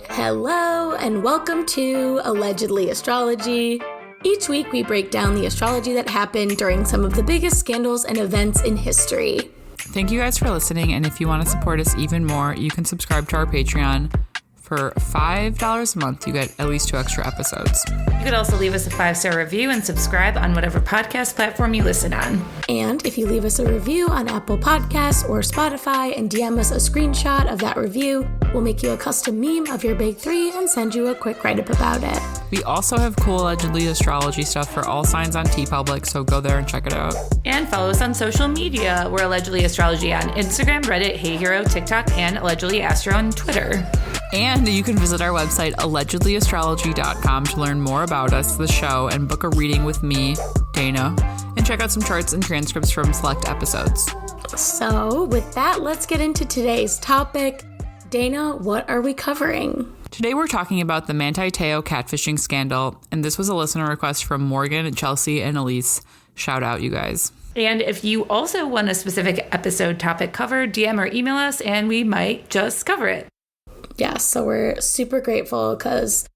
Hello, and welcome to Allegedly Astrology. Each week we break down the astrology that happened during some of the biggest scandals and events in history. Thank you guys for listening, and if you want to support us even more, you can subscribe to our Patreon. For $5 a month, you get at least 2 extra episodes. You could also leave us a 5-star review and subscribe on whatever podcast platform you listen on. And if you leave us a review on Apple Podcasts or Spotify and DM us a screenshot of that review, we'll make you a custom meme of your big 3 and send you a quick write-up about it. We also have cool Allegedly Astrology stuff for all signs on TeePublic, so go there and check it out. And follow us on social media. We're Allegedly Astrology on Instagram, Reddit, Hey Hero, TikTok, and Allegedly Astro on Twitter. And you can visit our website, allegedlyastrology.com, to learn more about us, the show, and book a reading with me, Dana, and check out some charts and transcripts from select episodes. So, with that, let's get into today's topic. Dana, what are we covering? Today we're talking about the Manti Te'o catfishing scandal, and this was a listener request from Morgan, Chelsea, and Elise. Shout out, you guys. And if you also want a specific episode topic covered, DM or email us, and we might just cover it. Yeah, so we're super grateful because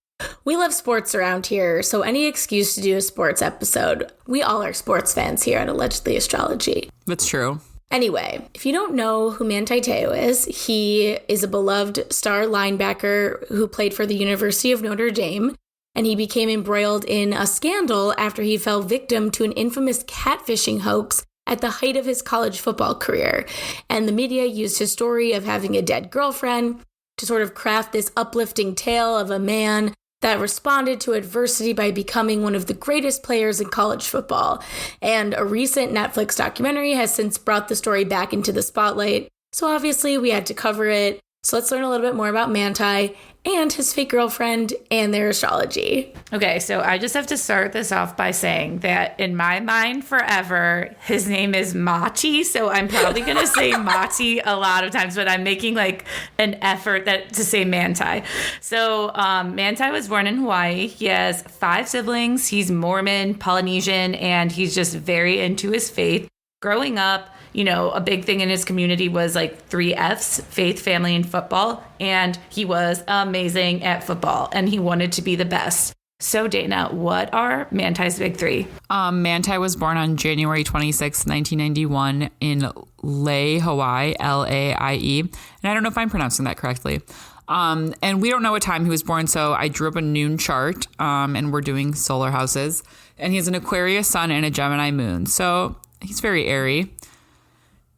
we love sports around here, so any excuse to do a sports episode. We all are sports fans here at Allegedly Astrology. That's true. Anyway, if you don't know who Manti Te'o is, he is a beloved star linebacker who played for the University of Notre Dame, and he became embroiled in a scandal after he fell victim to an infamous catfishing hoax at the height of his college football career. And the media used his story of having a dead girlfriend to sort of craft this uplifting tale of a man that responded to adversity by becoming one of the greatest players in college football. And a recent Netflix documentary has since brought the story back into the spotlight. So obviously we had to cover it. So let's learn a little bit more about Manti and his fake girlfriend and their astrology. Okay, so I just have to start this off by saying that in my mind forever, his name is Mati. So I'm probably going to say Mati a lot of times, but I'm making like an effort to say Manti. So Manti was born in Hawaii. He has 5 siblings. He's Mormon, Polynesian, and he's just very into his faith. Growing up, you know, a big thing in his community was like 3 F's, faith, family, and football. And he was amazing at football and he wanted to be the best. So Dana, what are Manti's big 3? Manti was born on January 26, 1991 in Laie, Hawaii, Laie. And I don't know if I'm pronouncing that correctly. And we don't know what time he was born, so I drew up a noon chart, and we're doing solar houses. And he has an Aquarius Sun and a Gemini moon. So he's very airy.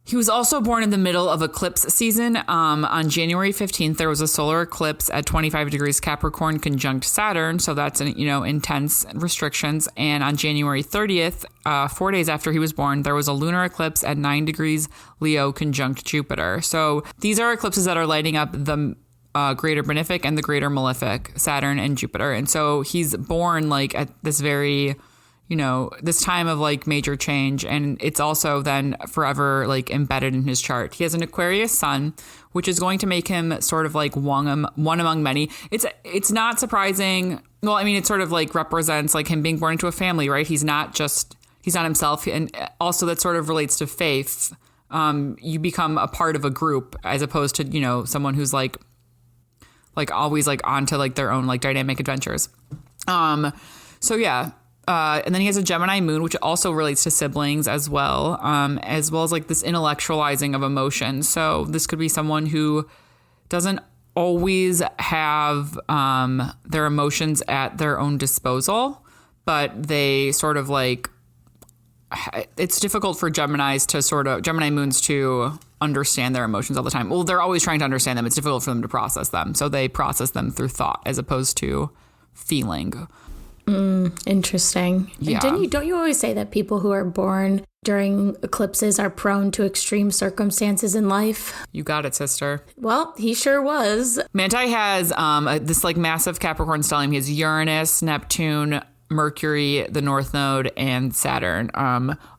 He was also born in the middle of eclipse season. On January 15th, there was a solar eclipse at 25 degrees Capricorn conjunct Saturn. So that's, intense restrictions. And on January 30th, 4 days after he was born, there was a lunar eclipse at 9 degrees Leo conjunct Jupiter. So these are eclipses that are lighting up the greater benefic and the greater malefic, Saturn and Jupiter. And so he's born like at this very... this time of like major change, and it's also then forever like embedded in his chart. He has an Aquarius Sun, which is going to make him sort of like one among many. It's not surprising. Well, I mean, it sort of like represents like him being born into a family, right? He's not himself, and also that sort of relates to faith. You become a part of a group as opposed to someone who's like always like onto like their own like dynamic adventures. So yeah. And then he has a Gemini moon, which also relates to siblings as well as like this intellectualizing of emotion. So this could be someone who doesn't always have their emotions at their own disposal, but they sort of like, it's difficult for Gemini moons to understand their emotions all the time. Well, they're always trying to understand them. It's difficult for them to process them. So they process them through thought as opposed to feeling. Interesting. Yeah. Don't you always say that people who are born during eclipses are prone to extreme circumstances in life? You got it, sister. Well, he sure was. Manti has this like massive Capricorn stellium. He has Uranus, Neptune, Mercury, the North Node, and Saturn,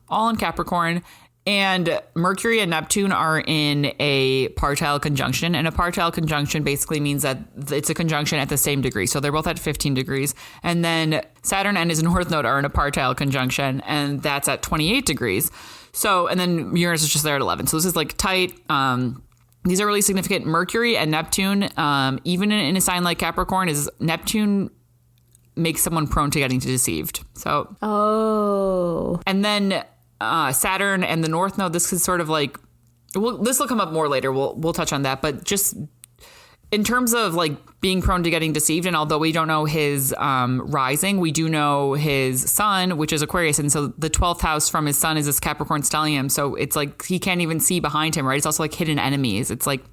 all in Capricorn. And Mercury and Neptune are in a partile conjunction. And a partile conjunction basically means that it's a conjunction at the same degree. So they're both at 15 degrees. And then Saturn and his North Node are in a partile conjunction, and that's at 28 degrees. So, and then Uranus is just there at 11. So this is like tight. these are really significant. Mercury and Neptune, even in a sign like Capricorn, is Neptune makes someone prone to getting deceived. So, and then Saturn and the North Node, this is sort of like, this will come up more later. We'll touch on that, but just in terms of like being prone to getting deceived, and although we don't know his rising, we do know his sun, which is Aquarius. And so the 12th house from his sun is this Capricorn stellium. So it's like he can't even see behind him, right? It's also like hidden enemies. It's like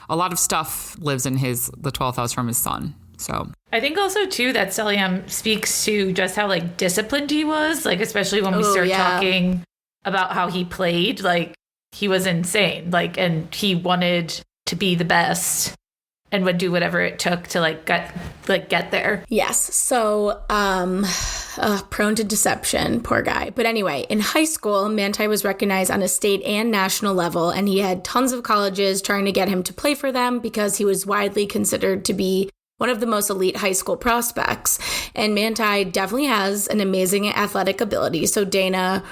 a lot of stuff lives in the 12th house from his sun. So I think also too that stellium speaks to just how like disciplined he was, like especially when we start talking about how he played, like he was insane, like, and he wanted to be the best and would do whatever it took to get there. Yes. So, prone to deception, poor guy. But anyway, in high school, Manti was recognized on a state and national level, and he had tons of colleges trying to get him to play for them because he was widely considered to be one of the most elite high school prospects. And Manti definitely has an amazing athletic ability. So Dana,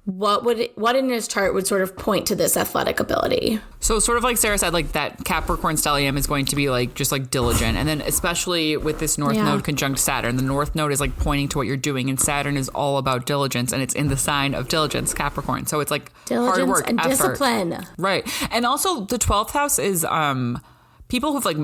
what in his chart would sort of point to this athletic ability? So sort of like Sarah said, like that Capricorn stellium is going to be like just like diligent. And then especially with this North Node conjunct Saturn, the North Node is like pointing to what you're doing, and Saturn is all about diligence, and it's in the sign of diligence, Capricorn. So it's like diligence, hard work and effort. Discipline. Right. And also the 12th house is people who've like,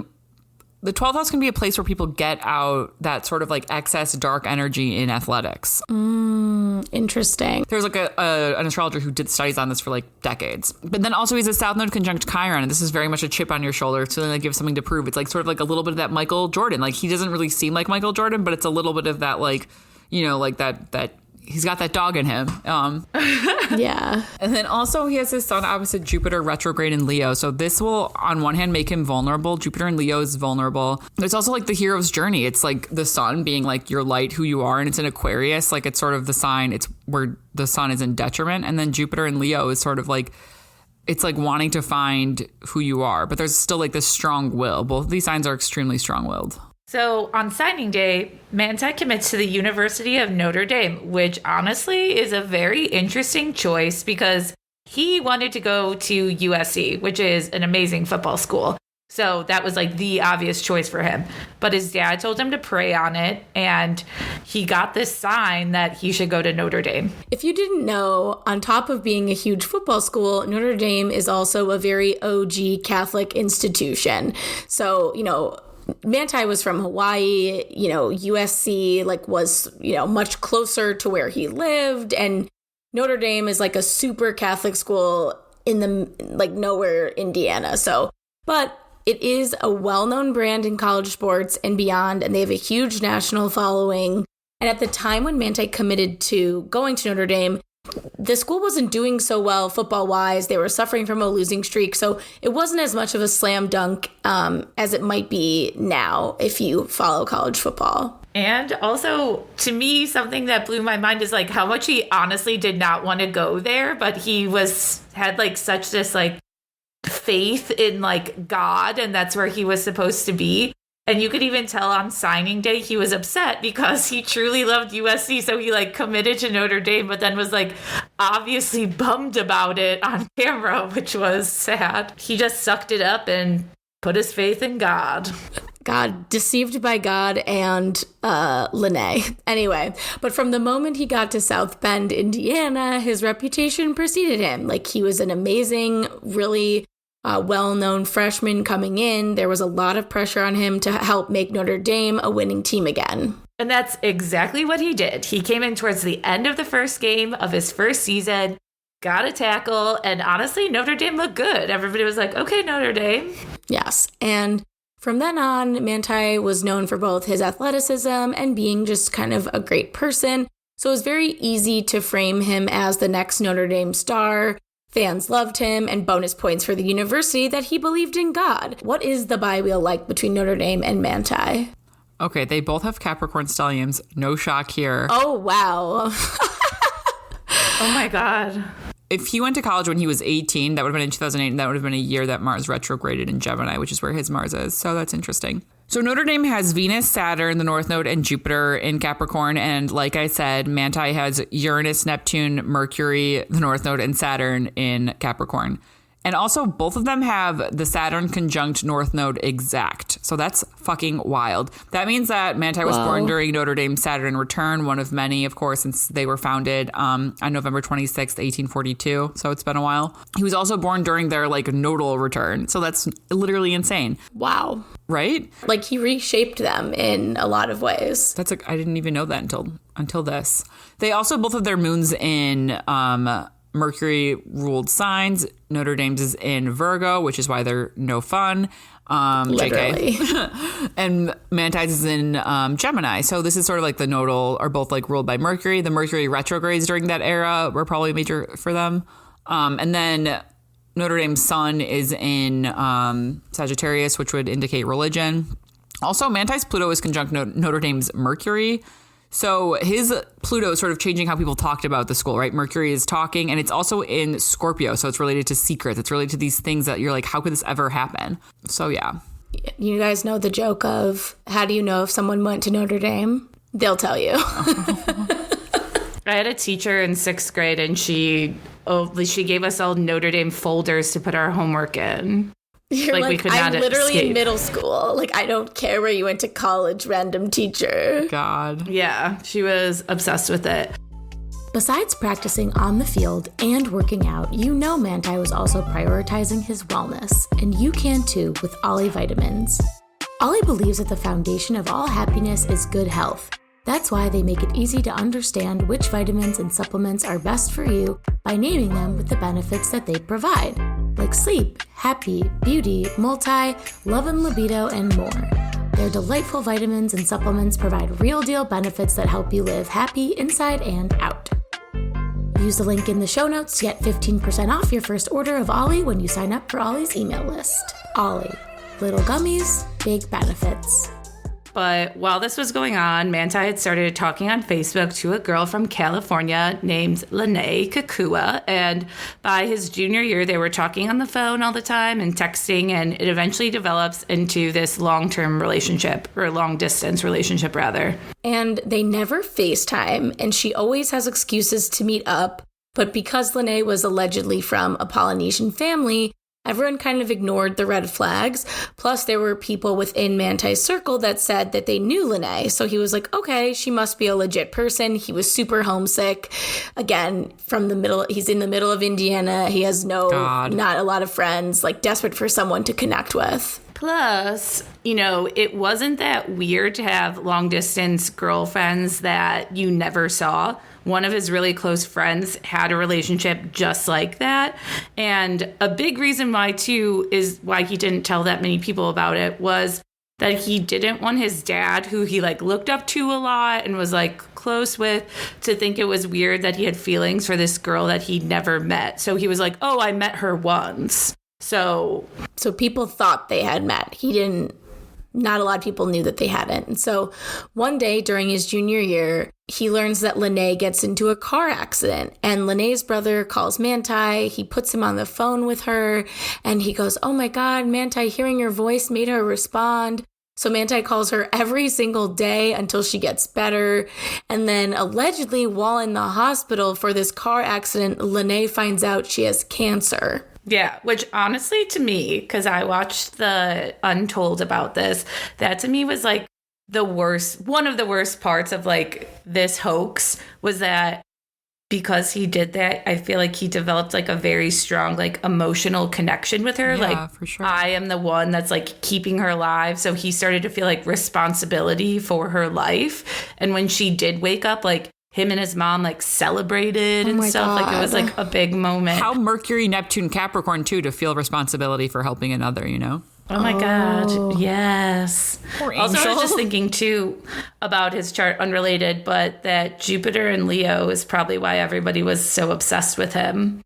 the 12th house can be a place where people get out that sort of like excess dark energy in athletics. Interesting. There's like an astrologer who did studies on this for like decades. But then also he's a South Node conjunct Chiron, and this is very much a chip on your shoulder to like give something to prove. It's like sort of like a little bit of that Michael Jordan. Like he doesn't really seem like Michael Jordan, but it's a little bit of that like, you know, like that he's got that dog in him. Yeah. And then also he has his sun opposite Jupiter retrograde in Leo. So this will, on one hand, make him vulnerable. Jupiter in Leo is vulnerable. There's also like the hero's journey. It's like the sun being like your light, who you are. And it's in Aquarius. Like it's sort of the sign. It's where the sun is in detriment. And then Jupiter in Leo is sort of like, it's like wanting to find who you are. But there's still like this strong will. Both of these signs are extremely strong-willed. So on signing day, Manti commits to the University of Notre Dame, which honestly is a very interesting choice because he wanted to go to USC, which is an amazing football school. So that was like the obvious choice for him. But his dad told him to pray on it, and he got this sign that he should go to Notre Dame. If you didn't know, on top of being a huge football school, Notre Dame is also a very OG Catholic institution. So, you know, Manti was from Hawaii, you know, USC like was, you know, much closer to where he lived. And Notre Dame is like a super Catholic school in the like nowhere, Indiana. So, but it is a well-known brand in college sports and beyond, and they have a huge national following. And at the time when Manti committed to going to Notre Dame, the school wasn't doing so well football-wise. They were suffering from a losing streak. So it wasn't as much of a slam dunk as it might be now if you follow college football. And also, to me, something that blew my mind is like how much he honestly did not want to go there, but he had like such this like faith in like God, and that's where he was supposed to be. And you could even tell on signing day he was upset because he truly loved USC. So he like committed to Notre Dame, but then was like obviously bummed about it on camera, which was sad. He just sucked it up and put his faith in God. God, deceived by God and Lene. Anyway, but from the moment he got to South Bend, Indiana, his reputation preceded him. Like he was an amazing, really well-known freshman coming in. There was a lot of pressure on him to help make Notre Dame a winning team again. And that's exactly what he did. He came in towards the end of the first game of his first season, got a tackle, and honestly, Notre Dame looked good. Everybody was like, okay, Notre Dame. Yes, and from then on, Manti was known for both his athleticism and being just kind of a great person. So it was very easy to frame him as the next Notre Dame star. Fans loved him, and bonus points for the university that he believed in God. What is the bi-wheel like between Notre Dame and Manti? Okay, they both have Capricorn stelliums. No shock here. Oh, wow. Oh, my God. If he went to college when he was 18, that would have been in 2008, and that would have been a year that Mars retrograded in Gemini, which is where his Mars is. So that's interesting. So Notre Dame has Venus, Saturn, the North Node, and Jupiter in Capricorn. And like I said, Manti has Uranus, Neptune, Mercury, the North Node, and Saturn in Capricorn. And also, both of them have the Saturn conjunct North Node exact. So that's fucking wild. That means that Manti was born during Notre Dame's Saturn return, one of many, of course, since they were founded on November 26th, 1842. So it's been a while. He was also born during their like nodal return. So that's literally insane. Wow. Right? Like he reshaped them in a lot of ways. That's like, I didn't even know that until this. They also both have their moons in Mercury ruled signs. Notre Dame's is in Virgo, which is why they're no fun. Literally. JK. And Manti's is in Gemini. So this is sort of like the nodal are both like ruled by Mercury. The Mercury retrogrades during that era were probably major for them. And then Notre Dame's sun is in Sagittarius, which would indicate religion. Also, Manti's Pluto is conjunct Notre Dame's Mercury. So his Pluto is sort of changing how people talked about the school, right? Mercury is talking, and it's also in Scorpio. So it's related to secrets. It's related to these things that you're like, how could this ever happen? So, yeah. You guys know the joke of how do you know if someone went to Notre Dame? They'll tell you. I had a teacher in 6th grade, and she gave us all Notre Dame folders to put our homework in. You're like, we could not I'm literally escape. in middle school. Like, I don't care where you went to college, random teacher. God. Yeah, she was obsessed with it. Besides practicing on the field and working out, you know Manti was also prioritizing his wellness, and you can too with Olly Vitamins. Olly believes that the foundation of all happiness is good health. That's why they make it easy to understand which vitamins and supplements are best for you by naming them with the benefits that they provide, like sleep, happy, beauty, multi, love and libido, and more. Their delightful vitamins and supplements provide real-deal benefits that help you live happy inside and out. Use the link in the show notes to get 15% off your first order of Olly when you sign up for Olly's email list. Olly. Little gummies, big benefits. But while this was going on, Manti had started talking on Facebook to a girl from California named Lene Kakua. And by his junior year, they were talking on the phone all the time and texting. And it eventually develops into this long-term relationship, or long-distance relationship, rather. And they never FaceTime, and she always has excuses to meet up. But because Lene was allegedly from a Polynesian family, everyone kind of ignored the red flags. Plus, there were people within Manti's circle that said that they knew Lene. So he was like, okay, she must be a legit person. He was super homesick. Again, he's in the middle of Indiana. He has not a lot of friends, like desperate for someone to connect with. Plus, it wasn't that weird to have long distance girlfriends that you never saw. One of his really close friends had a relationship just like that. And a big reason why, too, is why he didn't tell that many people about it was that he didn't want his dad, who he looked up to a lot and was close with, to think it was weird that he had feelings for this girl that he'd never met. So he was like, oh, I met her once. So people thought they had met. Not a lot of people knew that they hadn't. And so one day during his junior year, he learns that Lene gets into a car accident, and Lene's brother calls Manti. He puts him on the phone with her, and he goes, oh my God, Manti, hearing your voice made her respond. So Manti calls her every single day until she gets better. And then allegedly while in the hospital for this car accident, Lene finds out she has cancer. Yeah, which honestly to me, because I watched the Untold about this, that to me was one of the worst parts of this hoax was that because he did that, I feel like he developed a very strong emotional connection with her. Yeah, for sure. I am the one that's keeping her alive. So he started to feel responsibility for her life. And when she did wake up, him and his mom celebrated and stuff. God. It was a big moment. How Mercury, Neptune, Capricorn too, to feel responsibility for helping another, Oh my God. Yes. Poor Also, I angel. was just thinking too about his chart, unrelated, but that Jupiter in Leo is probably why everybody was so obsessed with him.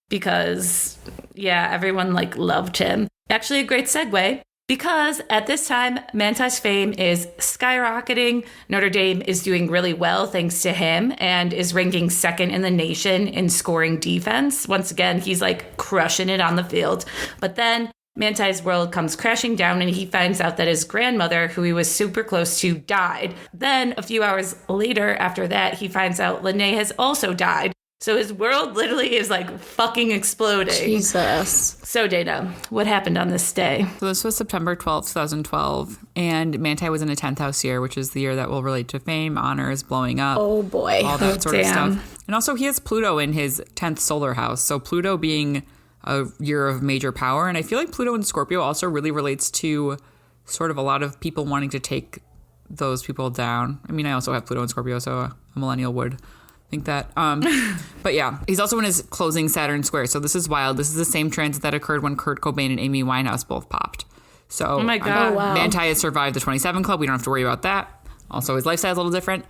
Because, yeah, everyone loved him. Actually, a great segue. Because at this time, Manti's fame is skyrocketing. Notre Dame is doing really well thanks to him and is ranking second in the nation in scoring defense. Once again, he's crushing it on the field. But then Manti's world comes crashing down and he finds out that his grandmother, who he was super close to, died. Then a few hours later after that, he finds out Lene has also died. So his world literally is like fucking exploding. Jesus. So Dana, what happened on this day? So this was September 12th, 2012, and Manti was in a 10th house year, which is the year that will relate to fame, honors, blowing up. Oh boy. All that sort of damn. stuff. And also he has Pluto in his 10th solar house. So Pluto being a year of major power. And I feel like Pluto in Scorpio also really relates to sort of a lot of people wanting to take those people down. I mean, I also have Pluto in Scorpio, so a millennial would think that. But yeah, he's also in his closing Saturn square. So this is wild. This is the same transit that occurred when Kurt Cobain and Amy Winehouse both popped. So Oh my God. Oh, wow. Manti has survived the 27 Club. We don't have to worry about that. Also, his lifestyle's a little different.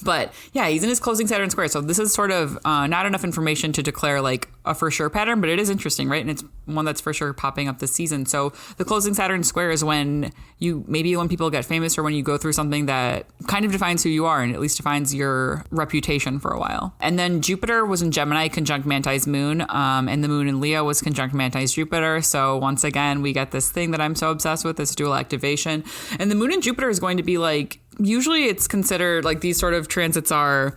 But yeah, he's in his closing Saturn square. So this is sort of not enough information to declare like a for sure pattern, but it is interesting, right? And it's one that's for sure popping up this season. So the closing Saturn square is when when people get famous or when you go through something that kind of defines who you are and at least defines your reputation for a while. And then Jupiter was in Gemini conjunct Manti's moon, and the moon in Leo was conjunct Manti's Jupiter. So once again, we get this thing that I'm so obsessed with, this dual activation. And the moon in Jupiter is going to be like, usually it's considered like these sort of transits are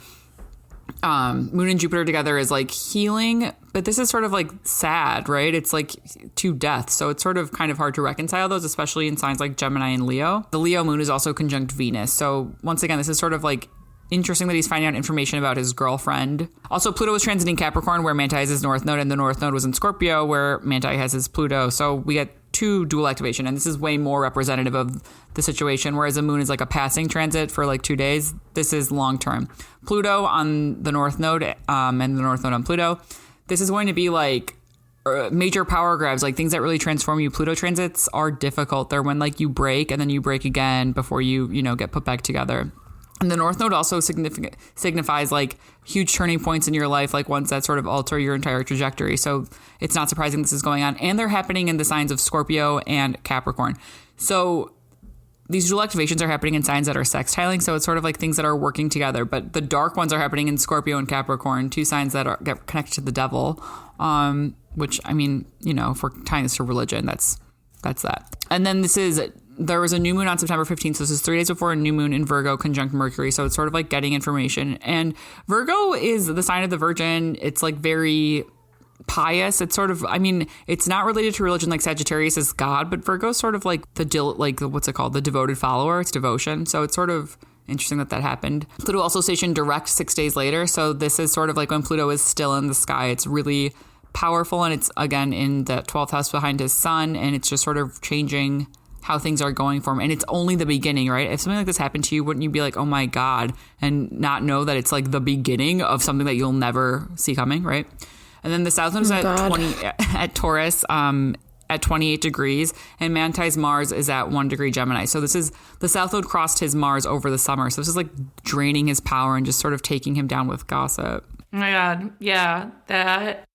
moon and Jupiter together is like healing, but this is sort of like sad, right? It's like two deaths. So it's sort of kind of hard to reconcile those, especially in signs like Gemini and Leo. The Leo moon is also conjunct Venus. So once again, this is sort of like interesting that he's finding out information about his girlfriend. Also, Pluto was transiting Capricorn, where Manti has his North Node, and the North Node was in Scorpio, where Manti has his Pluto. So we get two dual activation, and this is way more representative of the situation, whereas the moon is like a passing transit for like 2 days. This is long term. Pluto on the North Node and the North Node on Pluto. This is going to be like major power grabs, like things that really transform you. Pluto transits are difficult. They're when like you break and then you break again before you get put back together. And the North Node also signifies like huge turning points in your life, like ones that sort of alter your entire trajectory. So it's not surprising this is going on. And they're happening in the signs of Scorpio and Capricorn. So these dual activations are happening in signs that are sextiling. So it's sort of like things that are working together. But the dark ones are happening in Scorpio and Capricorn, two signs that get connected to the devil, which, I mean, if we're tying this to religion, that's that. And then there was a new moon on September 15th. So this is 3 days before a new moon in Virgo conjunct Mercury. So it's sort of like getting information. And Virgo is the sign of the Virgin. It's like very pious. It's sort of, I mean, it's not related to religion like Sagittarius is God, but Virgo is sort of like the devoted follower. It's devotion. So it's sort of interesting that happened. Pluto also stationed direct 6 days later. So this is sort of like when Pluto is still in the sky. It's really powerful. And it's again in the 12th house behind his sun. And it's just sort of changing how things are going for him. And it's only the beginning, right? If something like this happened to you, wouldn't you be like, oh my God, and not know that it's like the beginning of something that you'll never see coming, right? And then the South Node is at Taurus at 28 degrees, and Manti's Mars is at 1 degree Gemini. So this is, the South Node crossed his Mars over the summer. So this is like draining his power and just sort of taking him down with gossip. Oh my God. Yeah. That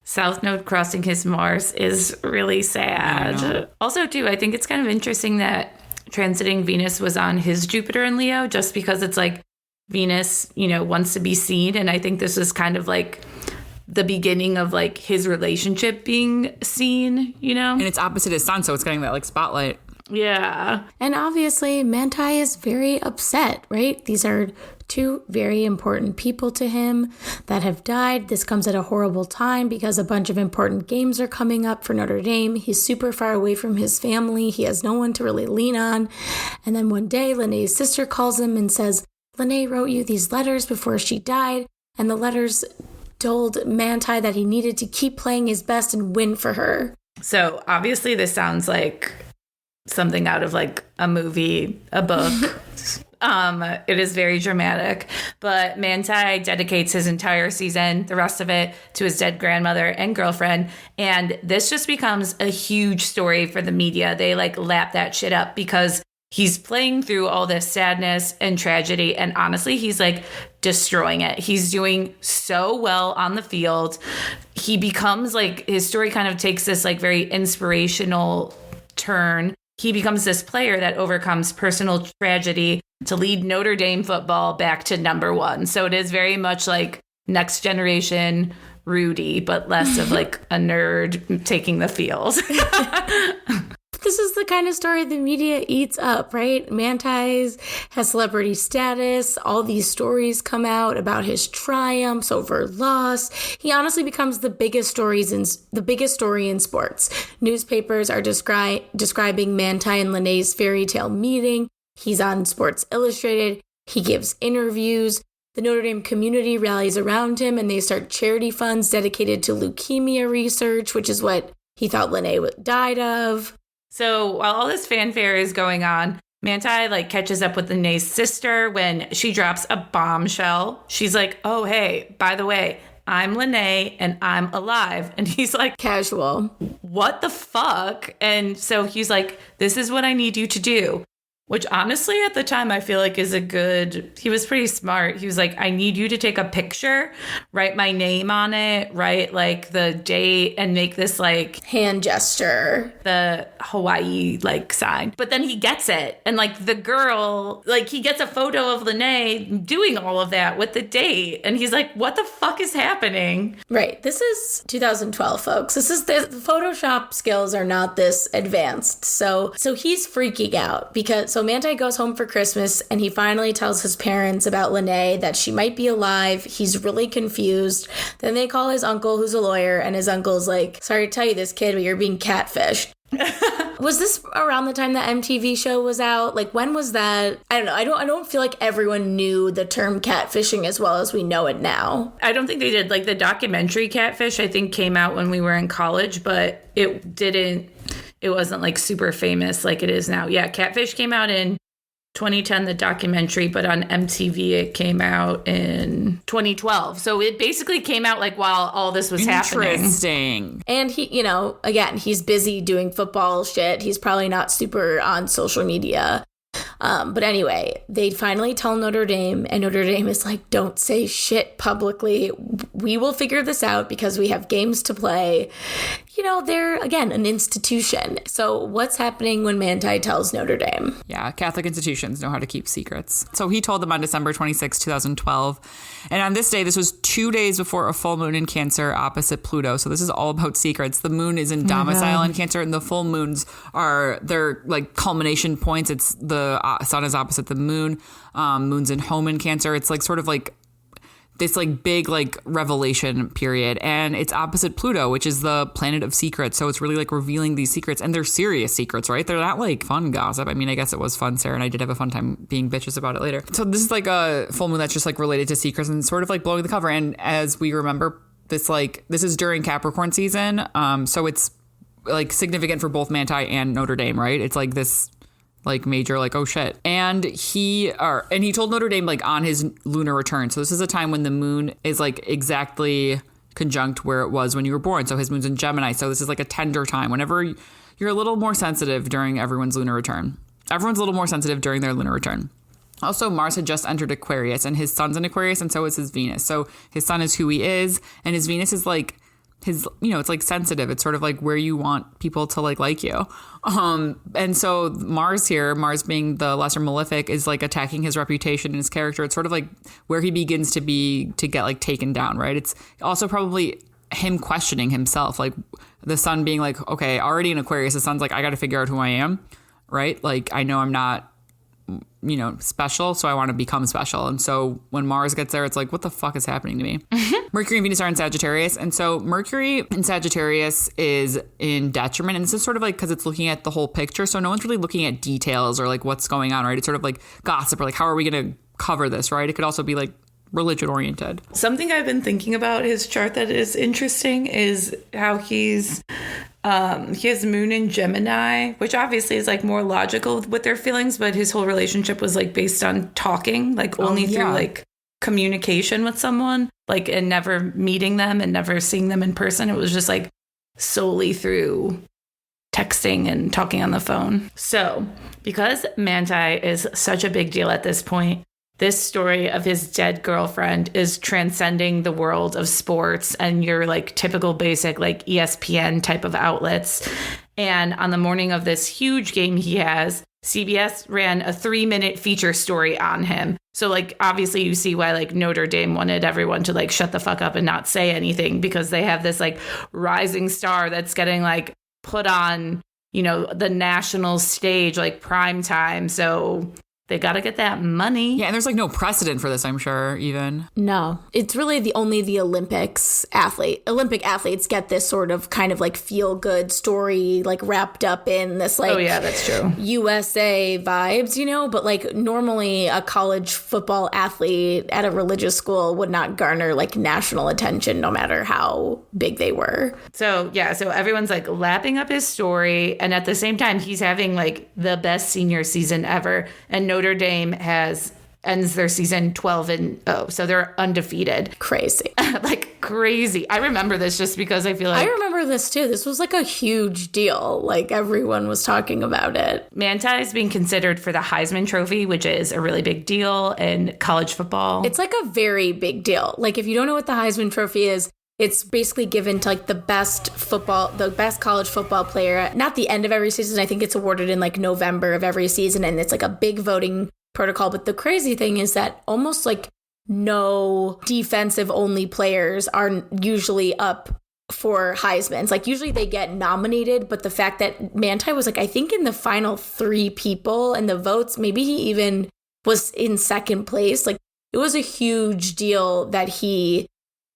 South Node crossing his Mars is really sad. Also, too, I think it's kind of interesting that transiting Venus was on his Jupiter in Leo, just because it's like Venus, wants to be seen. And I think this is kind of like the beginning of like his relationship being seen, And it's opposite his sun, so it's getting that like spotlight. Yeah. And obviously, Manti is very upset, right? These are two very important people to him that have died. This comes at a horrible time because a bunch of important games are coming up for Notre Dame. He's super far away from his family. He has no one to really lean on. And then one day, Lene's sister calls him and says, Lene wrote you these letters before she died. And the letters told Manti that he needed to keep playing his best and win for her. So obviously this sounds like something out of like a movie, a book. It is very dramatic, but Manti dedicates his entire season, the rest of it, to his dead grandmother and girlfriend. And this just becomes a huge story for the media. They like lap that shit up because he's playing through all this sadness and tragedy. And honestly, he's like destroying it. He's doing so well on the field. He becomes like, his story kind of takes this like very inspirational turn. He becomes this player that overcomes personal tragedy to lead Notre Dame football back to #1. So it is very much like next generation Rudy, but less of like a nerd taking the field. This is the kind of story the media eats up, right? Manti has celebrity status. All these stories come out about his triumphs over loss. He honestly becomes the biggest story in sports. Newspapers are describing Manti and Linnae's fairy tale meeting. He's on Sports Illustrated. He gives interviews. The Notre Dame community rallies around him, and they start charity funds dedicated to leukemia research, which is what he thought Linnae died of. So while all this fanfare is going on, Manti catches up with Linnae's sister when she drops a bombshell. She's like, oh, hey, by the way, I'm Linnae and I'm alive. And he's like, casual. What the fuck? And so he's like, this is what I need you to do. Which honestly, at the time, I feel like he was pretty smart. He was like, I need you to take a picture, write my name on it, write the date, and make this hand gesture, the Hawaii sign. But then he gets it. And the girl, he gets a photo of Linnae doing all of that with the date. And he's like, what the fuck is happening? Right. This is 2012, folks. The Photoshop skills are not this advanced. So he's freaking out So Manti goes home for Christmas, and he finally tells his parents about Linnae, that she might be alive. He's really confused. Then they call his uncle, who's a lawyer, and his uncle's like, sorry to tell you this, kid, but you're being catfished. Was this around the time the MTV show was out? When was that? I don't know. I don't feel like everyone knew the term catfishing as well as we know it now. I don't think they did. The documentary Catfish, I think, came out when we were in college, but it wasn't super famous like it is now. Yeah, Catfish came out in 2010, the documentary, but on MTV it came out in 2012. So it basically came out while all this was happening. Interesting. And he, again, he's busy doing football shit. He's probably not super on social media. But anyway, they finally tell Notre Dame, and Notre Dame is like, don't say shit publicly. We will figure this out because we have games to play. They're, again, an institution. So what's happening when Manti tells Notre Dame? Yeah, Catholic institutions know how to keep secrets. So he told them on December 26, 2012. And on this day, this was 2 days before a full moon in Cancer opposite Pluto. So this is all about secrets. The moon is in domicile in Cancer, and the full moons are their culmination points. It's the sun is opposite the moon. Moon's in home in Cancer. It's sort of this big revelation period, and it's opposite Pluto, which is the planet of secrets. So it's really revealing these secrets, and they're serious secrets, right? They're not fun gossip. I mean, I guess it was fun, Sarah, and I did have a fun time being bitches about it later. So this is a full moon that's just related to secrets and sort of blowing the cover. And as we remember, this is during Capricorn season, so it's significant for both Manti and Notre Dame, right? It's this major, oh shit. And he told Notre Dame on his lunar return. So this is a time when the moon is exactly conjunct where it was when you were born. So his moon's in Gemini. So this is a tender time. Whenever you're a little more sensitive during everyone's lunar return. Everyone's a little more sensitive during their lunar return. Also, Mars had just entered Aquarius, and his sun's in Aquarius, and so is his Venus. So his sun is who he is, and his Venus is his, it's sensitive. It's sort of where you want people to like you. And so Mars being the lesser malefic is attacking his reputation and his character. It's sort of where he begins to get taken down, right? It's also probably him questioning himself, the sun being okay, already in Aquarius, the sun's I got to figure out who I am, right? I know I'm not, special, so I want to become special. And so when Mars gets there, it's what the fuck is happening to me? Mercury and Venus are in Sagittarius. And so Mercury in Sagittarius is in detriment. And this is sort of because it's looking at the whole picture. So no one's really looking at details or what's going on, right? It's sort of gossip or how are we going to cover this, right? It could also be religion oriented. Something I've been thinking about his chart that is interesting is how he has moon in Gemini, which obviously is more logical with their feelings, but his whole relationship was thbased on talking, only through communication with someone, and never meeting them and never seeing them in person. It was just solely through texting and talking on the phone. So because Manti is such a big deal at this point, this story of his dead girlfriend is transcending the world of sports and your typical basic ESPN type of outlets. And on the morning of this huge game he has, CBS ran a 3-minute feature story on him. So obviously you see why Notre Dame wanted everyone to shut the fuck up and not say anything, because they have this rising star that's getting put on the national stage, like prime time. So they got to get that money. Yeah, and there's like no precedent for this, I'm sure, even. No, it's really only the Olympic athletes get this sort of kind of like feel good story, like wrapped up in this like, oh yeah, that's true, USA vibes, but like normally a college football athlete at a religious school would not garner like national attention no matter how big they were. So everyone's like lapping up his story, and at the same time he's having like the best senior season ever, and Notre Dame ends their season 12-0, so they're undefeated. Crazy. Like crazy. I remember this just because I feel like... I remember this too. This was like a huge deal. Like everyone was talking about it. Manti is being considered for the Heisman Trophy, which is a really big deal in college football. It's like a very big deal. Like if you don't know what the Heisman Trophy is, it's basically given to like the best college football player. Not the end of every season. I think it's awarded in like November of every season, and it's like a big voting protocol. But the crazy thing is that almost like no defensive only players are usually up for Heisman's. Like usually they get nominated, but the fact that Manti was like, I think in the final 3 people in the votes, maybe he even was in second place. Like it was a huge deal that he,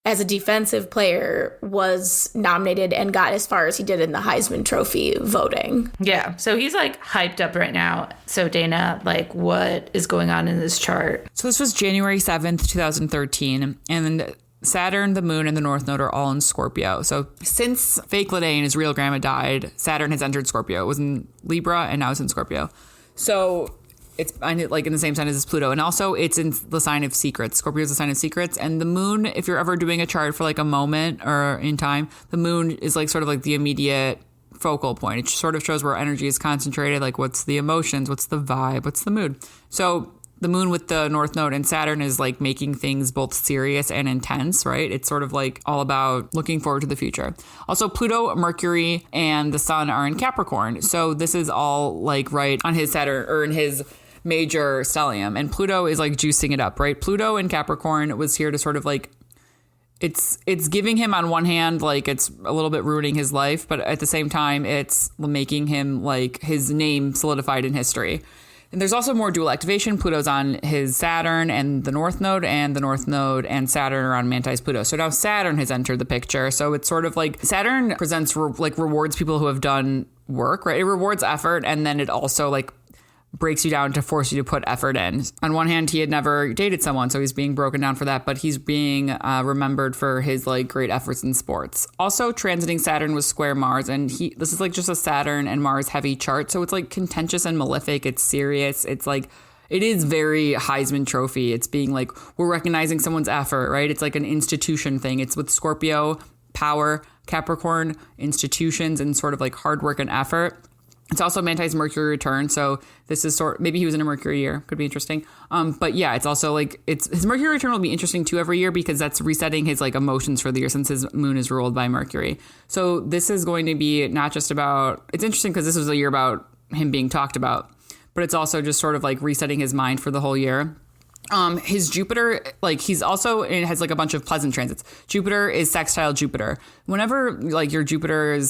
as a defensive player, was nominated and got as far as he did in the Heisman Trophy voting. Yeah. So he's like hyped up right now. So Dana, like what is going on in this chart? So this was January 7th, 2013. And Saturn, the moon, and the North Node are all in Scorpio. So since fake Lede and his real grandma died, Saturn has entered Scorpio. It was in Libra and now it's in Scorpio. So it's like in the same sign as Pluto. And also it's in the sign of secrets. Scorpio is the sign of secrets. And the moon, if you're ever doing a chart for like a moment or in time, the moon is like sort of like the immediate focal point. It sort of shows where energy is concentrated. Like what's the emotions? What's the vibe? What's the mood? So the moon with the North Node and Saturn is like making things both serious and intense, right? It's sort of like all about looking forward to the future. Also, Pluto, Mercury, and the Sun are in Capricorn. So this is all like right on his Saturn or in his major stellium, and Pluto is like juicing it up, right? Pluto in Capricorn was here to sort of like it's giving him on one hand like it's a little bit ruining his life, but at the same time it's making him like his name solidified in history. And there's also more dual activation. Pluto's on his Saturn and the North Node, and the North Node and Saturn are on Manti's Pluto. So now Saturn has entered the picture. So it's sort of like Saturn presents rewards people who have done work, right? It rewards effort, and then it also like breaks you down to force you to put effort in. On one hand, he had never dated someone, so he's being broken down for that, but he's being remembered for his like great efforts in sports. Also, transiting Saturn was square Mars, and this is like just a Saturn and Mars heavy chart, so it's like contentious and malefic. It's serious. It's like it is very Heisman Trophy. It's being like we're recognizing someone's effort, right? It's like an institution thing. It's with Scorpio, power, Capricorn, institutions, and sort of like hard work and effort. It's also Manti's Mercury return, so this is maybe he was in a Mercury year, could be interesting. But yeah, it's also like his Mercury return will be interesting too every year because that's resetting his like emotions for the year since his moon is ruled by Mercury. So this is going to be not just about. It's interesting because this was a year about him being talked about, but it's also just sort of like resetting his mind for the whole year. His Jupiter, like he's also, it has like a bunch of pleasant transits. Jupiter is sextile Jupiter. Whenever like your Jupiter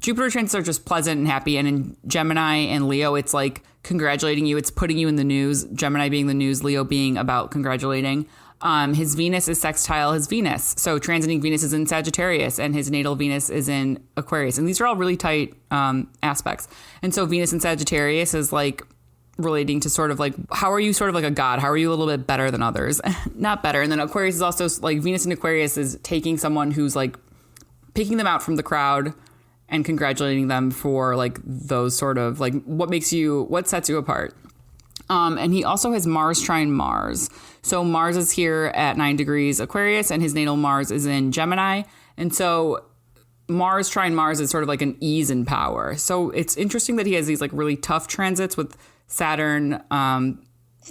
transits are just pleasant and happy. And in Gemini and Leo, it's like congratulating you. It's putting you in the news. Gemini being the news, Leo being about congratulating. His Venus is sextile his Venus. So transiting Venus is in Sagittarius and his natal Venus is in Aquarius. And these are all really tight aspects. And so Venus in Sagittarius is like relating to sort of like, how are you sort of like a god? How are you a little bit better than others? Not better. And then Aquarius is also like Venus in Aquarius is taking someone who's like picking them out from the crowd and congratulating them for like those sort of like what sets you apart. And he also has Mars trine Mars. So Mars is here at 9 degrees Aquarius and his natal Mars is in Gemini. And so Mars trine Mars is sort of like an ease in power. So it's interesting that he has these like really tough transits with Saturn,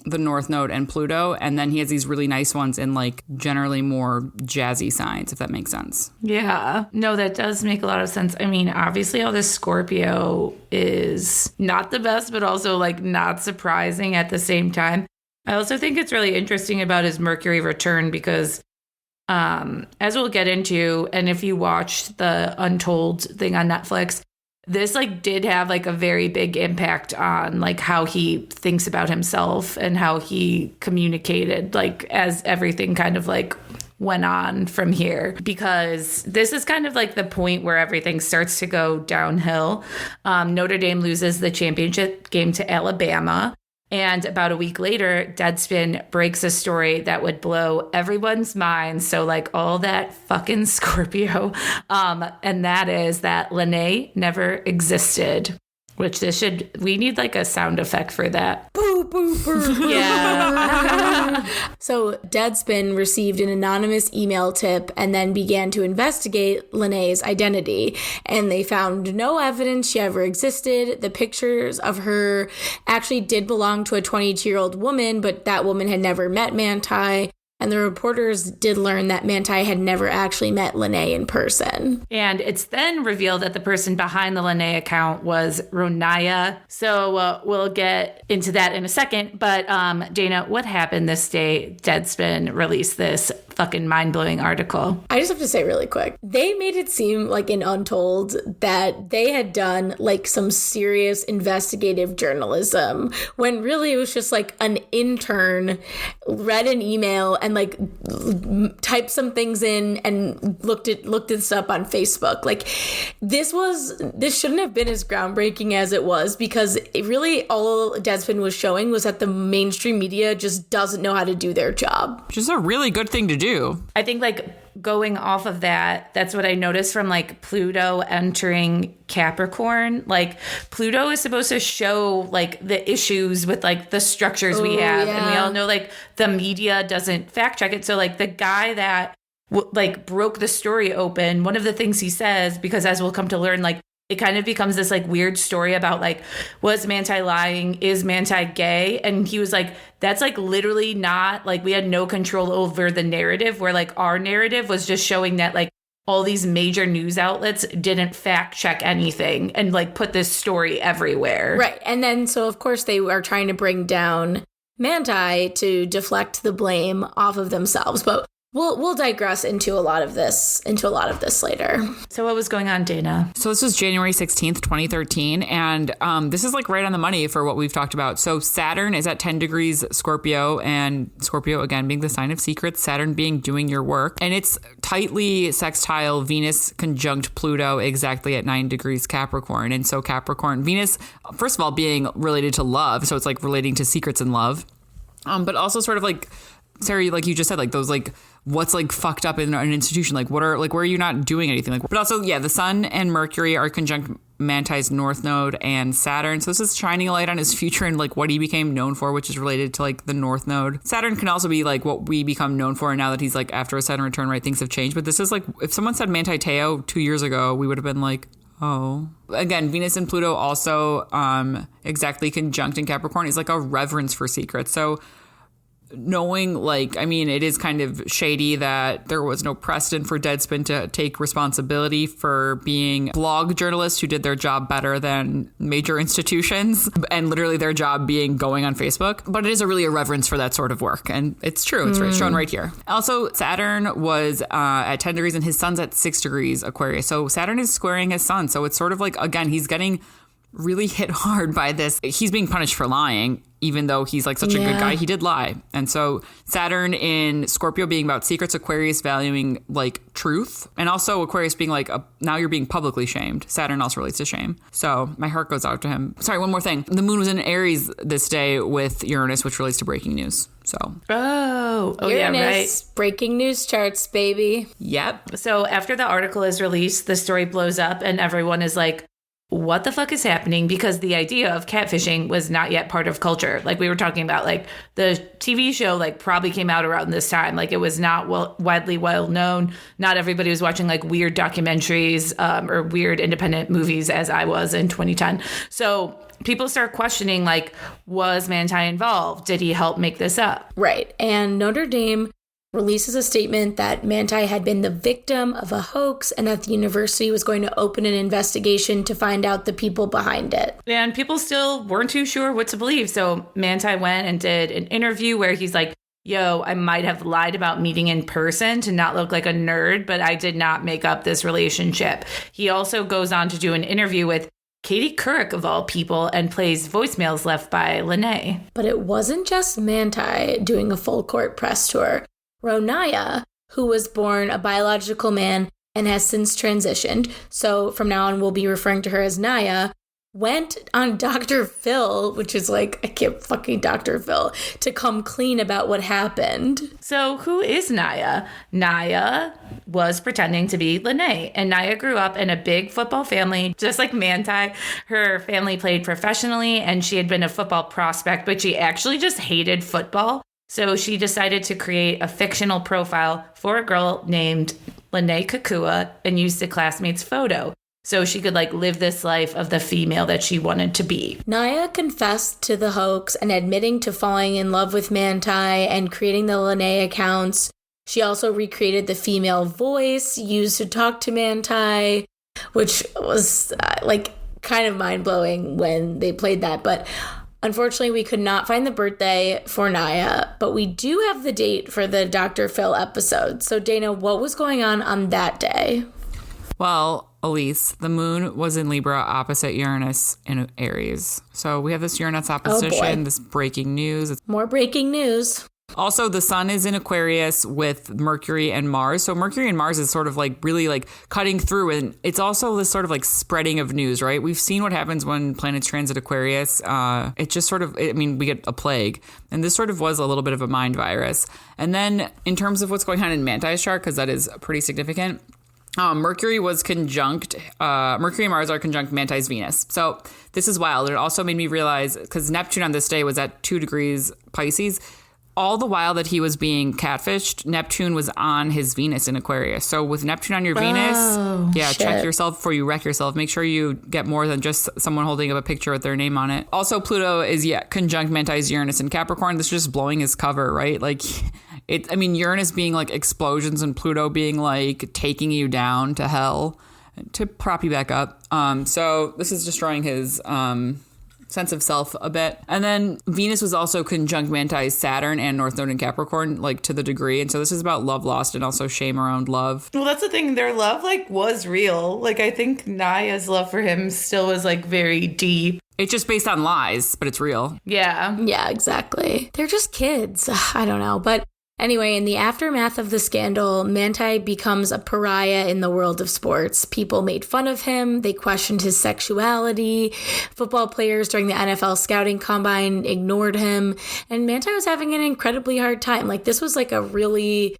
the North Node and Pluto. And then he has these really nice ones in like generally more jazzy signs, if that makes sense. Yeah, no, that does make a lot of sense. I mean, obviously all this Scorpio is not the best, but also like not surprising at the same time. I also think it's really interesting about his Mercury return because as we'll get into, and if you watched the Untold thing on Netflix, this like did have like a very big impact on like how he thinks about himself and how he communicated, like as everything kind of like went on from here, because this is kind of like the point where everything starts to go downhill. Notre Dame loses the championship game to Alabama. And about a week later, Deadspin breaks a story that would blow everyone's mind. So like all that fucking Scorpio. And that is that Lene never existed. Which we need like a sound effect for that. Boo, boo, boo. Yeah. So Deadspin received an anonymous email tip and then began to investigate Lene's identity. And they found no evidence she ever existed. The pictures of her actually did belong to a 22-year-old woman, but that woman had never met Manti. And the reporters did learn that Manti had never actually met Lene in person. And it's then revealed that the person behind the Lene account was Ronaya. So we'll get into that in a second. But Dana, what happened this day Deadspin released this fucking mind-blowing article? I just have to say really quick, they made it seem like in Untold that they had done like some serious investigative journalism, when really it was just like an intern read an email and like typed some things in and looked this up on Facebook. Like this shouldn't have been as groundbreaking as it was, because it really all Deadspin was showing was that the mainstream media just doesn't know how to do their job. Which is a really good thing to do. I think like going off of that, that's what I noticed from like Pluto entering Capricorn. Like Pluto is supposed to show like the issues with like the structures we have. Yeah. And we all know like the media doesn't fact check it. So like the guy that like broke the story open, one of the things he says, because as we'll come to learn, like it kind of becomes this like weird story about like, was Manti lying? Is Manti gay? And he was like, that's like literally not, like we had no control over the narrative, where like our narrative was just showing that like all these major news outlets didn't fact check anything and like put this story everywhere. Right. And then so of course they are trying to bring down Manti to deflect the blame off of themselves. But We'll digress into a lot of this later. So what was going on, Dana? So this was January 16th, 2013. And this is like right on the money for what we've talked about. So Saturn is at 10 degrees Scorpio, and Scorpio, again, being the sign of secrets, Saturn being doing your work. And it's tightly sextile Venus conjunct Pluto exactly at 9 degrees Capricorn. And so Capricorn, Venus, first of all, being related to love. So it's like relating to secrets and love. But also sort of like, Sarah, like you just said, like those like what's like fucked up in an institution, like what are like where are you not doing anything, like, but also the Sun and Mercury are conjunct Manti's North Node and Saturn, so this is shining a light on his future and like what he became known for, which is related to like the North Node. Saturn can also be like what we become known for, and now that he's like after a Saturn return, right, things have changed. But this is like if someone said Manti Te'o 2 years ago, we would have been like, oh. Again, Venus and Pluto also exactly conjunct in Capricorn is like a reverence for secrets. So knowing, like, I mean, it is kind of shady that there was no precedent for Deadspin to take responsibility for being blog journalists who did their job better than major institutions, and literally their job being going on Facebook. But it is really a reverence for that sort of work. And it's true. It's shown right here. Also, Saturn was at 10 degrees and his sun's at 6 degrees Aquarius. So Saturn is squaring his sun. So it's sort of like, again, he's getting really hit hard by this. He's being punished for lying, even though he's like such a good guy. He did lie. And so Saturn in Scorpio being about secrets, Aquarius valuing like truth, and also Aquarius being like now you're being publicly shamed. Saturn also relates to shame. So my heart goes out to him. Sorry, one more thing. The moon was in Aries this day with Uranus, which relates to breaking news. So Uranus, yeah, right. Breaking news charts, baby. Yep. So after the article is released, the story blows up and everyone is like, what the fuck is happening? Because the idea of catfishing was not yet part of culture. Like we were talking about, like the TV show like probably came out around this time. Like it was not widely well known. Not everybody was watching like weird documentaries or weird independent movies as I was in 2010. So people start questioning, like, was Manti involved? Did he help make this up? Right. And Notre Dame releases a statement that Manti had been the victim of a hoax and that the university was going to open an investigation to find out the people behind it. And people still weren't too sure what to believe. So Manti went and did an interview where he's like yo, I might have lied about meeting in person to not look like a nerd, but I did not make up this relationship. He also goes on to do an interview with Katie Couric, of all people, and plays voicemails left by Lene. But it wasn't just Manti doing a full court press tour. Ronaya, who was born a biological man and has since transitioned, so from now on we'll be referring to her as Naya, went on Dr. Phil, which is like, I can't fucking Dr. Phil, to come clean about what happened. So who is Naya? Naya was pretending to be Lene, and Naya grew up in a big football family, just like Manti. Her family played professionally, and she had been a football prospect, but she actually just hated football. So she decided to create a fictional profile for a girl named Lene Kakua and used a classmate's photo, so she could like live this life of the female that she wanted to be. Naya confessed to the hoax and admitting to falling in love with Manti and creating the Lene accounts. She also recreated the female voice used to talk to Manti, which was like kind of mind-blowing when they played that. But unfortunately, we could not find the birthday for Naya, but we do have the date for the Dr. Phil episode. So Dana, what was going on that day? Well, Elise, the moon was in Libra opposite Uranus in Aries. So we have this Uranus opposition, this breaking news. More breaking news. Also, the sun is in Aquarius with Mercury and Mars. So Mercury and Mars is sort of like really like cutting through. And it's also this sort of like spreading of news, right? We've seen what happens when planets transit Aquarius. It just sort of, I mean, we get a plague. And this sort of was a little bit of a mind virus. And then in terms of what's going on in Manti's chart, because that is pretty significant, Mercury was conjunct, Mercury and Mars are conjunct Manti's Venus. So this is wild. It also made me realize, because Neptune on this day was at 2 degrees Pisces, all the while that he was being catfished, Neptune was on his Venus in Aquarius. So with Neptune on your Venus, check yourself before you wreck yourself. Make sure you get more than just someone holding up a picture with their name on it. Also, Pluto is, conjunct Manti's Uranus in Capricorn. This is just blowing his cover, right? Like, Uranus being like explosions and Pluto being like taking you down to hell to prop you back up. So this is destroying his sense of self a bit. And then Venus was also conjunct Manti's Saturn and North Node in Capricorn, like to the degree. And so this is about love lost and also shame around love. Well, that's the thing. Their love like was real. Like I think Naya's love for him still was like very deep. It's just based on lies, but it's real. Yeah. Yeah, exactly. They're just kids. I don't know. But anyway, in the aftermath of the scandal, Manti becomes a pariah in the world of sports. People made fun of him. They questioned his sexuality. Football players during the NFL scouting combine ignored him. And Manti was having an incredibly hard time. Like, this was like a really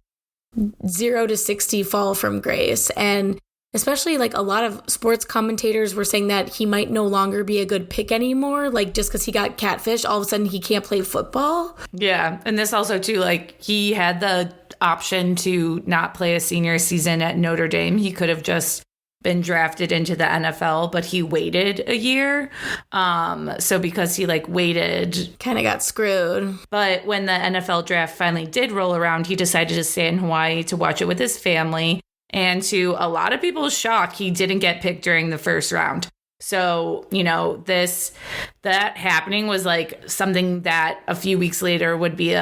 0 to 60 fall from grace. And especially like a lot of sports commentators were saying that he might no longer be a good pick anymore. Like just because he got catfished, all of a sudden he can't play football. Yeah. And this also too, like he had the option to not play a senior season at Notre Dame. He could have just been drafted into the NFL, but he waited a year. So because he like waited, kind of got screwed. But when the NFL draft finally did roll around, he decided to stay in Hawaii to watch it with his family. And to a lot of people's shock, he didn't get picked during the first round. So, that happening was like something that a few weeks later would be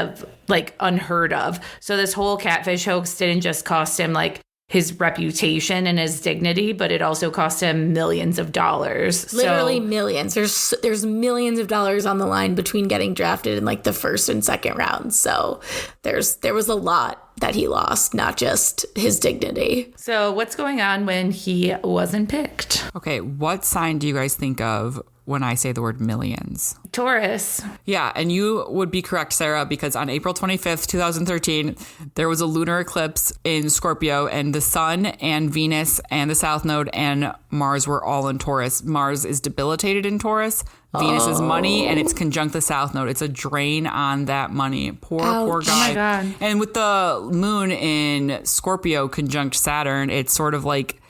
like unheard of. So this whole catfish hoax didn't just cost him like his reputation and his dignity, but it also cost him millions of dollars. Literally millions. There's millions of dollars on the line between getting drafted in like the first and second rounds. So there was a lot that he lost, not just his dignity. So what's going on when he wasn't picked? Okay, what sign do you guys think of when I say the word millions? Taurus. Yeah, and you would be correct, Sarah, because on April 25th, 2013, there was a lunar eclipse in Scorpio, and the sun and Venus and the South Node and Mars were all in Taurus. Mars is debilitated in Taurus. Venus is money, and it's conjunct the South Node. It's a drain on that money. Poor guy. Oh my God. And with the moon in Scorpio conjunct Saturn, it's sort of like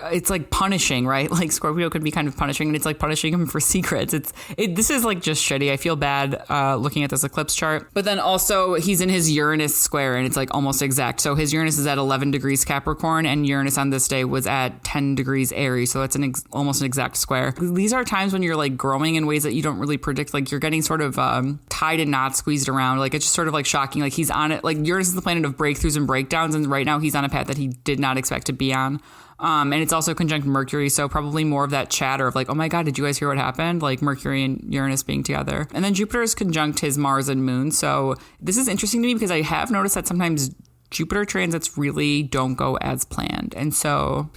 it's like punishing, right? Like Scorpio could be kind of punishing, and it's like punishing him for secrets. This is like just shitty. I feel bad looking at this eclipse chart. But then also he's in his Uranus square, and it's like almost exact. So his Uranus is at 11 degrees Capricorn, and Uranus on this day was at 10 degrees Aries. So that's almost an exact square. These are times when you're like growing in ways that you don't really predict. Like you're getting sort of tied and not squeezed around. Like it's just sort of like shocking. Like he's on it. Like Uranus is the planet of breakthroughs and breakdowns, and right now he's on a path that he did not expect to be on. And it's also conjunct Mercury, so probably more of that chatter of like, oh my God, did you guys hear what happened? Like Mercury and Uranus being together. And then Jupiter is conjunct his Mars and Moon. So this is interesting to me because I have noticed that sometimes Jupiter transits really don't go as planned. And so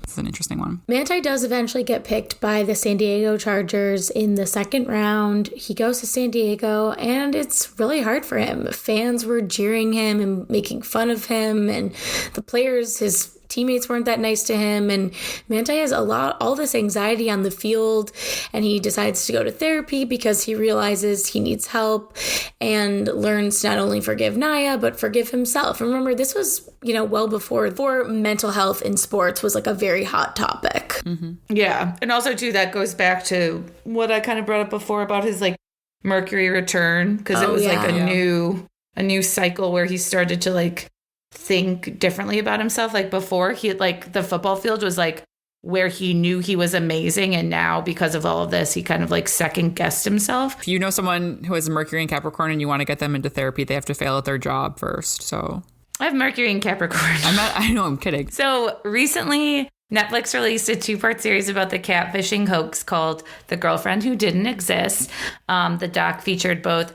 it's an interesting one. Manti does eventually get picked by the San Diego Chargers in the second round. He goes to San Diego, and it's really hard for him. Fans were jeering him and making fun of him, and the players, his teammates weren't that nice to him, and Manti has all this anxiety on the field, and he decides to go to therapy because he realizes he needs help and learns to not only forgive Naya but forgive himself. Remember, this was well before mental health in sports was like a very hot topic. Mm-hmm. Yeah, and also too that goes back to what I kind of brought up before about his like Mercury return, because it was like a new cycle where he started to like think differently about himself. Like before, he like the football field was like where he knew he was amazing, and now because of all of this he kind of like second guessed himself. If you know someone who has Mercury in Capricorn and you want to get them into therapy, they have to fail at their job first. So I have Mercury in Capricorn. I know, I'm kidding. So recently Netflix released a 2-part series about the catfishing hoax called The Girlfriend Who Didn't Exist. The doc featured both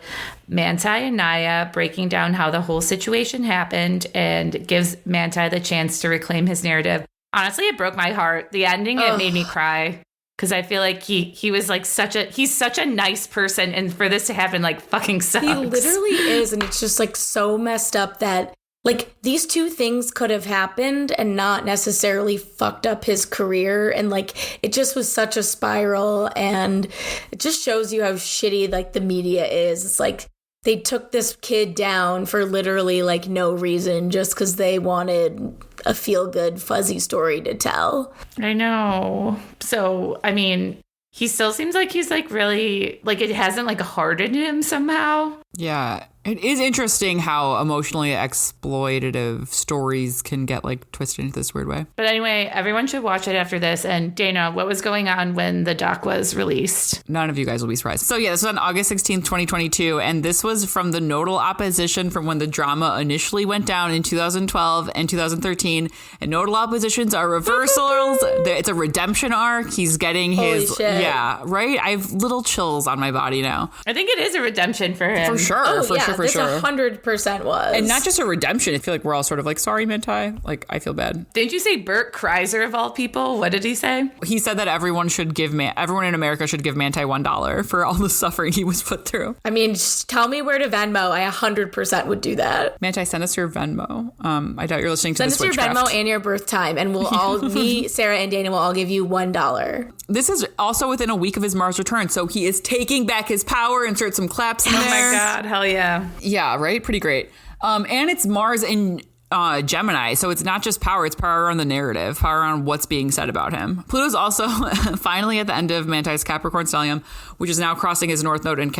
Manti and Naya breaking down how the whole situation happened and gives Manti the chance to reclaim his narrative. Honestly, it broke my heart. The ending, it made me cry. Because I feel like he was like he's such a nice person. And for this to happen, like fucking sucks. He literally is. And it's just like so messed up that like these two things could have happened and not necessarily fucked up his career. And like it just was such a spiral, and it just shows you how shitty like the media is. It's like they took this kid down for literally like no reason, just because they wanted a feel good fuzzy story to tell. I know. So I mean, he still seems like he's like really like it hasn't like hardened him somehow. Yeah. It is interesting how emotionally exploitative stories can get like twisted into this weird way. But anyway, everyone should watch it after this. And Dana, what was going on when the doc was released? None of you guys will be surprised. So yeah, this was on August 16th, 2022. And this was from the nodal opposition from when the drama initially went down in 2012 and 2013. And nodal oppositions are reversals. It's a redemption arc. He's getting his... Holy shit. Yeah, right? I have little chills on my body now. I think it is a redemption for him. For sure, for sure. This 100% was. And not just a redemption. I feel like we're all sort of like, sorry, Manti. Like, I feel bad. Didn't you say Bert Kreiser of all people? What did he say? He said that everyone in America should give Manti $1 for all the suffering he was put through. I mean, just tell me where to Venmo. I 100% would do that. Manti, send us your Venmo. I doubt you're listening to this. Send us your Venmo and your birth time, and we'll all, me, Sarah, and Dana will all give you $1. This is also within a week of his Mars return, so he is taking back his power. Insert some claps in there. Oh my God, hell yeah. Yeah, right? Pretty great. And it's Mars in Gemini, so it's not just power, it's power around the narrative, power around what's being said about him. Pluto's also finally at the end of Manti's Capricorn stellium, which is now crossing his North Node and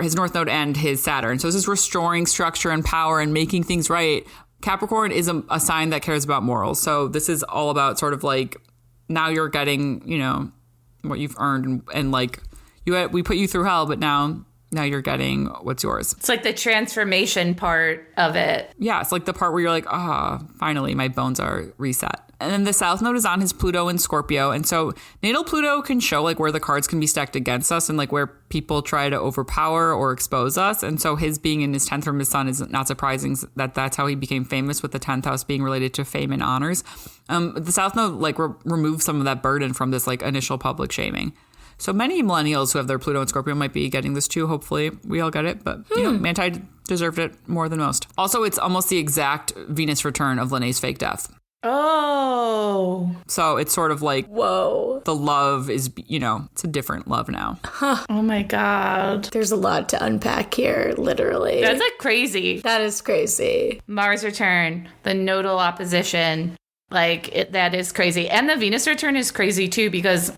his North Node and his Saturn. So this is restoring structure and power and making things right. Capricorn is a sign that cares about morals. So this is all about sort of like, now you're getting, what you've earned, and like we put you through hell, but now you're getting what's yours. It's like the transformation part of it. Yeah, it's like the part where you're like, finally, my bones are reset. And then the South Node is on his Pluto in Scorpio. And so natal Pluto can show like where the cards can be stacked against us and like where people try to overpower or expose us. And so his being in his 10th from his sun is not surprising that that's how he became famous, with the 10th house being related to fame and honors. The South Node like removes some of that burden from this like initial public shaming. So many millennials who have their Pluto and Scorpio might be getting this too. Hopefully we all get it. But, Manti deserved it more than most. Also, it's almost the exact Venus return of Linnea's fake death. Oh. So it's sort of like, whoa, the love is, it's a different love now. Huh. Oh my God. There's a lot to unpack here, literally. That's like crazy. That is crazy. Mars return, the nodal opposition. That is crazy. And the Venus return is crazy too, because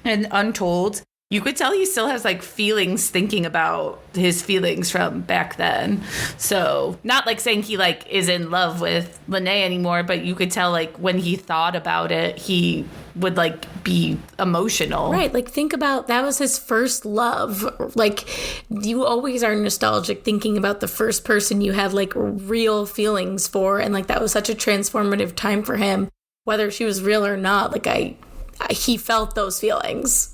in Untold, you could tell he still has like feelings thinking about his feelings from back then. So not like saying he like is in love with Lene anymore, but you could tell like when he thought about it, he would like be emotional. Right. Like think about that was his first love. Like you always are nostalgic thinking about the first person you had like real feelings for. And like that was such a transformative time for him, whether she was real or not. Like he felt those feelings.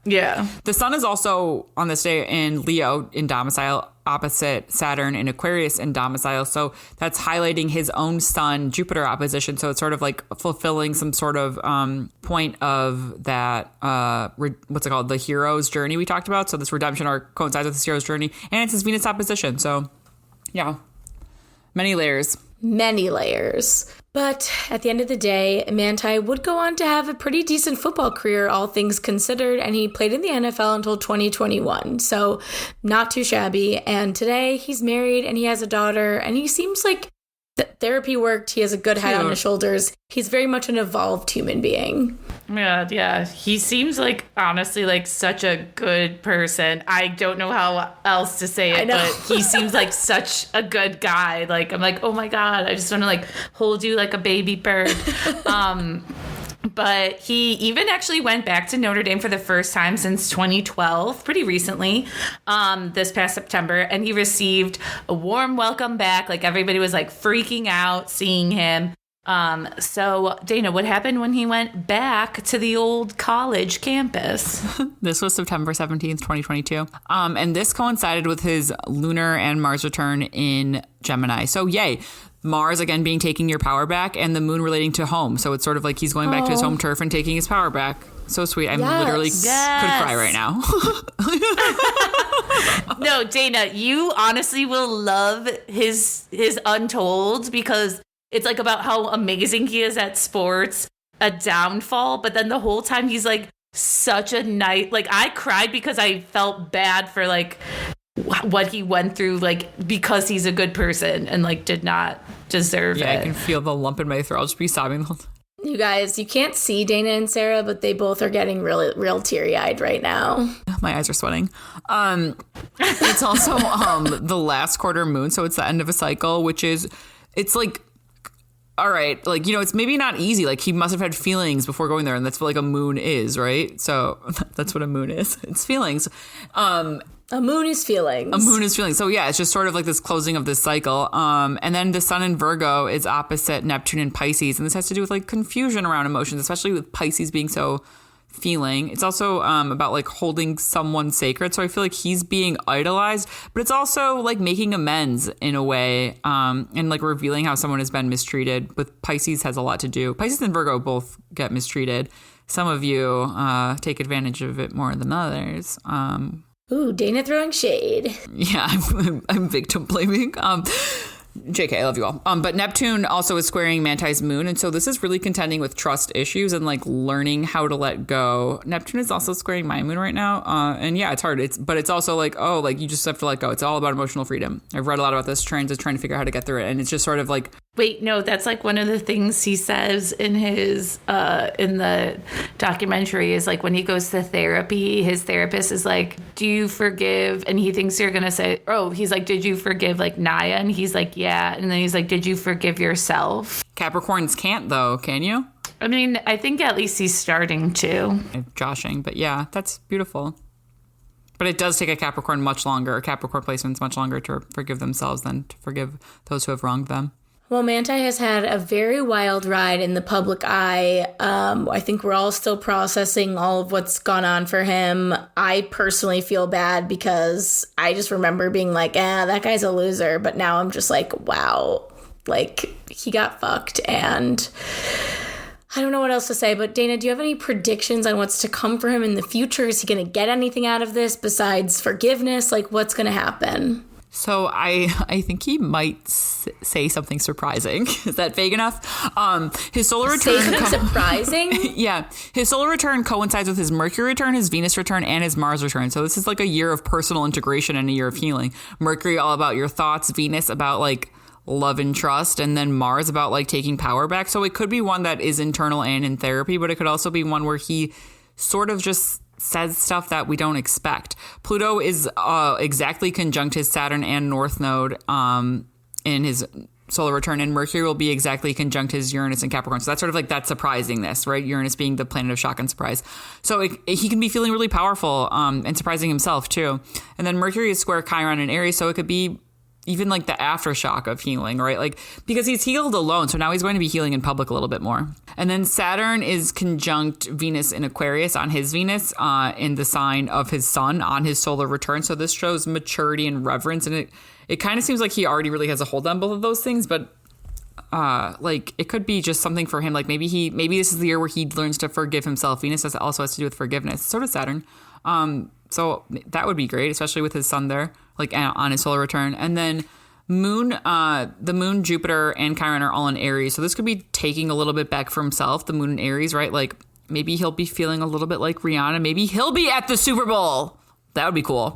Yeah. The sun is also on this day in Leo in domicile, opposite Saturn in Aquarius in domicile. So that's highlighting his own sun Jupiter opposition. So it's sort of like fulfilling some sort of point of that, what's it called? The hero's journey we talked about. So this redemption arc coincides with this hero's journey. And it's his Venus opposition. So yeah, many layers. Many layers. But at the end of the day, Manti would go on to have a pretty decent football career, all things considered, and he played in the NFL until 2021, so not too shabby. And today he's married and he has a daughter, and he seems like therapy worked. He has a good head on his shoulders. He's very much an evolved human being. Yeah. He seems like, honestly, like such a good person. I don't know how else to say it, but he seems like such a good guy. Like, I'm like, oh my God, I just want to like hold you like a baby bird. But he even actually went back to Notre Dame for the first time since 2012, pretty recently, this past September. And he received a warm welcome back. Like everybody was like freaking out seeing him. So Dana, what happened when he went back to the old college campus? This was September 17th, 2022. And this coincided with his lunar and Mars return in Gemini. So yay. Mars, again, being taking your power back, and the moon relating to home. So it's sort of like he's going back to his home turf and taking his power back. So sweet. I'm literally could cry right now. No, Dana, you honestly will love his Untold, because it's like about how amazing he is at sports, a downfall, but then the whole time he's like such a nice, like I cried because I felt bad for like what he went through, like because he's a good person and like did not deserve it. Yeah, I can feel the lump in my throat. I'll just be sobbing the whole time. You guys, you can't see Dana and Sarah, but they both are getting real teary-eyed right now. My eyes are sweating. It's also the last quarter moon, so it's the end of a cycle, which is, it's like, all right, like, you know, it's maybe not easy. Like, he must have had feelings before going there, and that's what like a moon is, right? So that's what a moon is. It's feelings. A moon is feelings. A moon is feelings. So yeah, it's just sort of like this closing of this cycle. And then the sun in Virgo is opposite Neptune in Pisces. And this has to do with like confusion around emotions, especially with Pisces being so feeling. It's also about like holding someone sacred. So I feel like he's being idolized, but it's also like making amends in a way, and like revealing how someone has been mistreated. With Pisces has a lot to do. Pisces and Virgo both get mistreated. Some of you take advantage of it more than others. Ooh, Dana throwing shade. Yeah, I'm victim blaming. JK, I love you all. But Neptune also is squaring Manti's moon. And so this is really contending with trust issues and like learning how to let go. Neptune is also squaring my moon right now. And yeah, it's hard. But it's also like, oh, like you just have to let go. It's all about emotional freedom. I've read a lot about this, trying to figure out how to get through it. And it's just sort of like, wait, no, that's like one of the things he says in his in the documentary is like when he goes to therapy, his therapist is like, do you forgive? And he thinks you're going to say, oh, he's like, did you forgive like Naya? And he's like, yeah. And then he's like, did you forgive yourself? Capricorns can't though, can you? I mean, I think at least he's starting to. I'm joshing, but yeah, that's beautiful. But it does take a Capricorn much longer, a Capricorn placement's much longer to forgive themselves than to forgive those who have wronged them. Well, Manti has had a very wild ride in the public eye. I think we're all still processing all of what's gone on for him. I personally feel bad because I just remember being like, that guy's a loser. But now I'm just like, wow, like he got fucked. And I don't know what else to say. But Dana, do you have any predictions on what's to come for him in the future? Is he going to get anything out of this besides forgiveness? Like, what's going to happen? So I think he might say something surprising. Is that vague enough? His solar return. Say something surprising? Yeah. His solar return coincides with his Mercury return, his Venus return, and his Mars return. So this is like a year of personal integration and a year of healing. Mercury all about your thoughts. Venus about like love and trust, and then Mars about like taking power back. So it could be one that is internal and in therapy, but it could also be one where he sort of just says stuff that we don't expect. Pluto is exactly conjunct his Saturn and North Node in his solar return, and Mercury will be exactly conjunct his Uranus and Capricorn. So that's sort of like that surprisingness, right? Uranus being the planet of shock and surprise. So he can be feeling really powerful and surprising himself too. And then Mercury is square Chiron in Aries, so it could be even like the aftershock of healing, right? Like, because he's healed alone, so now he's going to be healing in public a little bit more. And then Saturn is conjunct Venus in Aquarius on his Venus in the sign of his sun on his solar return. So this shows maturity and reverence, and it kind of seems like he already really has a hold on both of those things, but like it could be just something for him. Like maybe this is the year where he learns to forgive himself. Venus also has to do with forgiveness. So does Saturn. So that would be great, especially with his sun there, like on his solar return. And then the moon, Jupiter, and Chiron are all in Aries. So this could be taking a little bit back for himself, the moon in Aries, right? Like maybe he'll be feeling a little bit like Rihanna. Maybe he'll be at the Super Bowl. That would be cool.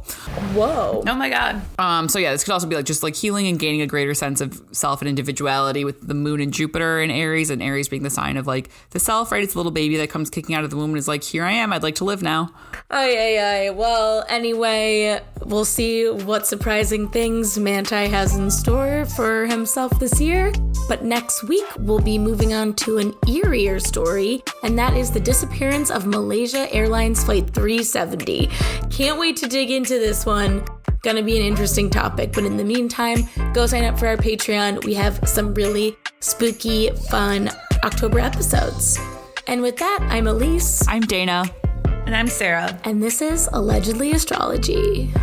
Whoa. Oh my God. So yeah, this could also be like just like healing and gaining a greater sense of self and individuality with the moon and Jupiter and Aries being the sign of like the self, right? It's a little baby that comes kicking out of the womb and is like, here I am. I'd like to live now. Aye. Well, anyway, we'll see what surprising things Manti has in store for himself this year. But next week, we'll be moving on to an eerier story, and that is the disappearance of Malaysia Airlines Flight 370. Can't wait to dig into this one. Gonna be an interesting topic, but in the meantime, go sign up for our Patreon. We have some really spooky, fun October episodes. And with that, I'm Elise. I'm Dana. And I'm Sarah. And this is Allegedly Astrology.